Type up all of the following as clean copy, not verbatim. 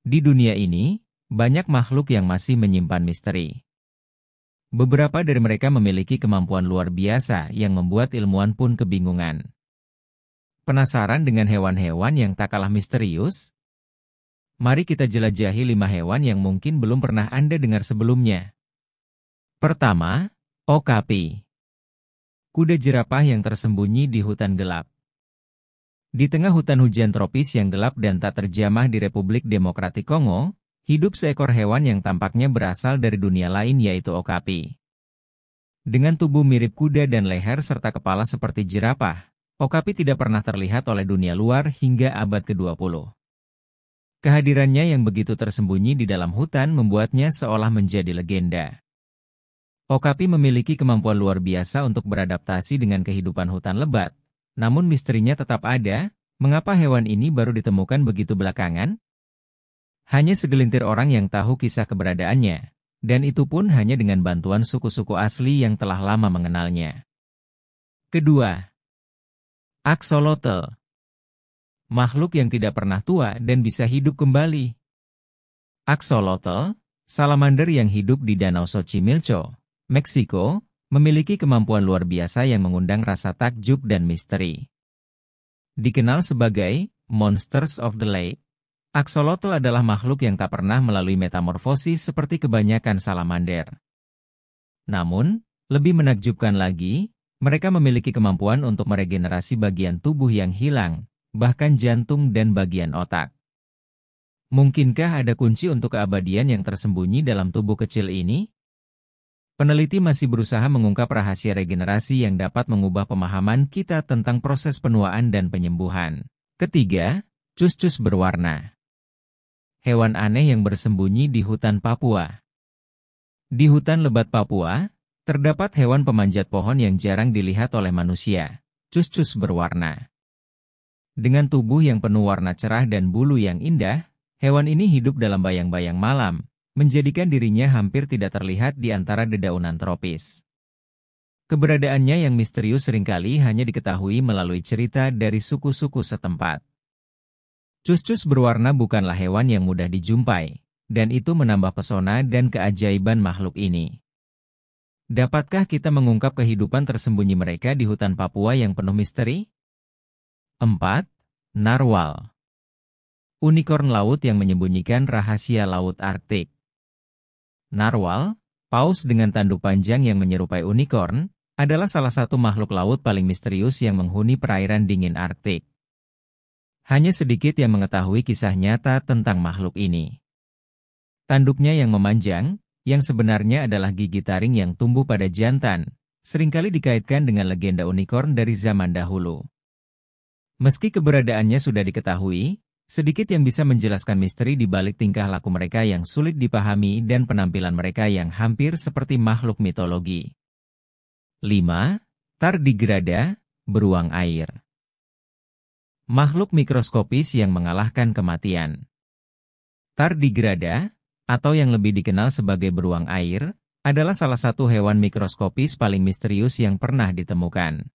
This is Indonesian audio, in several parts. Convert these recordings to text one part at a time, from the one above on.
Di dunia ini, banyak makhluk yang masih menyimpan misteri. Beberapa dari mereka memiliki kemampuan luar biasa yang membuat ilmuwan pun kebingungan. Penasaran dengan hewan-hewan yang tak kalah misterius? Mari kita jelajahi 5 hewan yang mungkin belum pernah Anda dengar sebelumnya. Pertama, okapi. Kuda jerapah yang tersembunyi di hutan gelap. Di tengah hutan hujan tropis yang gelap dan tak terjamah di Republik Demokratik Kongo, hidup seekor hewan yang tampaknya berasal dari dunia lain yaitu okapi. Dengan tubuh mirip kuda dan leher serta kepala seperti jerapah, okapi tidak pernah terlihat oleh dunia luar hingga abad ke-20. Kehadirannya yang begitu tersembunyi di dalam hutan membuatnya seolah menjadi legenda. Okapi memiliki kemampuan luar biasa untuk beradaptasi dengan kehidupan hutan lebat. Namun misterinya tetap ada, mengapa hewan ini baru ditemukan begitu belakangan? Hanya segelintir orang yang tahu kisah keberadaannya, dan itu pun hanya dengan bantuan suku-suku asli yang telah lama mengenalnya. Kedua, Axolotl. Makhluk yang tidak pernah tua dan bisa hidup kembali. Axolotl, salamander yang hidup di Danau Xochimilco, Meksiko, memiliki kemampuan luar biasa yang mengundang rasa takjub dan misteri. Dikenal sebagai Monsters of the Lake, Axolotl adalah makhluk yang tak pernah melalui metamorfosis seperti kebanyakan salamander. Namun, lebih menakjubkan lagi, mereka memiliki kemampuan untuk meregenerasi bagian tubuh yang hilang, bahkan jantung dan bagian otak. Mungkinkah ada kunci untuk keabadian yang tersembunyi dalam tubuh kecil ini? Peneliti masih berusaha mengungkap rahasia regenerasi yang dapat mengubah pemahaman kita tentang proses penuaan dan penyembuhan. Ketiga, cus-cus berwarna. Hewan aneh yang bersembunyi di hutan Papua. Di hutan lebat Papua, terdapat hewan pemanjat pohon yang jarang dilihat oleh manusia, cus-cus berwarna. Dengan tubuh yang penuh warna cerah dan bulu yang indah, hewan ini hidup dalam bayang-bayang malam, menjadikan dirinya hampir tidak terlihat di antara dedaunan tropis. Keberadaannya yang misterius seringkali hanya diketahui melalui cerita dari suku-suku setempat. Cus-cus berwarna bukanlah hewan yang mudah dijumpai, dan itu menambah pesona dan keajaiban makhluk ini. Dapatkah kita mengungkap kehidupan tersembunyi mereka di hutan Papua yang penuh misteri? 4. Narwal. Unicorn laut yang menyembunyikan rahasia laut Arktik. Narwal, paus dengan tanduk panjang yang menyerupai unicorn, adalah salah satu makhluk laut paling misterius yang menghuni perairan dingin Arktik. Hanya sedikit yang mengetahui kisah nyata tentang makhluk ini. Tanduknya yang memanjang, yang sebenarnya adalah gigi taring yang tumbuh pada jantan, seringkali dikaitkan dengan legenda unicorn dari zaman dahulu. Meski keberadaannya sudah diketahui, sedikit yang bisa menjelaskan misteri di balik tingkah laku mereka yang sulit dipahami dan penampilan mereka yang hampir seperti makhluk mitologi. 5. Tardigrada, beruang air. Makhluk mikroskopis yang mengalahkan kematian. Tardigrada, atau yang lebih dikenal sebagai beruang air, adalah salah satu hewan mikroskopis paling misterius yang pernah ditemukan.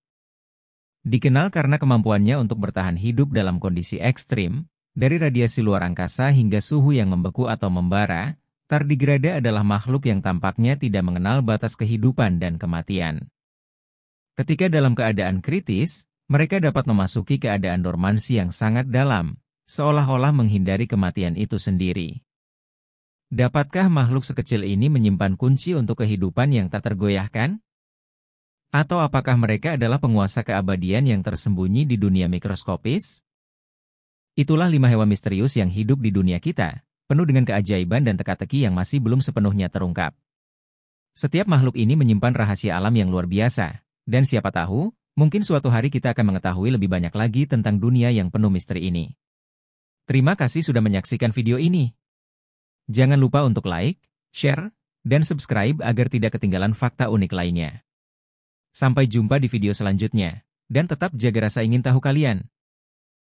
Dikenal karena kemampuannya untuk bertahan hidup dalam kondisi ekstrim, dari radiasi luar angkasa hingga suhu yang membeku atau membara, tardigrada adalah makhluk yang tampaknya tidak mengenal batas kehidupan dan kematian. Ketika dalam keadaan kritis, mereka dapat memasuki keadaan dormansi yang sangat dalam, seolah-olah menghindari kematian itu sendiri. Dapatkah makhluk sekecil ini menyimpan kunci untuk kehidupan yang tak tergoyahkan? Atau apakah mereka adalah penguasa keabadian yang tersembunyi di dunia mikroskopis? Itulah 5 hewan misterius yang hidup di dunia kita, penuh dengan keajaiban dan teka-teki yang masih belum sepenuhnya terungkap. Setiap makhluk ini menyimpan rahasia alam yang luar biasa, dan siapa tahu, mungkin suatu hari kita akan mengetahui lebih banyak lagi tentang dunia yang penuh misteri ini. Terima kasih sudah menyaksikan video ini. Jangan lupa untuk like, share, dan subscribe agar tidak ketinggalan fakta unik lainnya. Sampai jumpa di video selanjutnya, dan tetap jaga rasa ingin tahu kalian.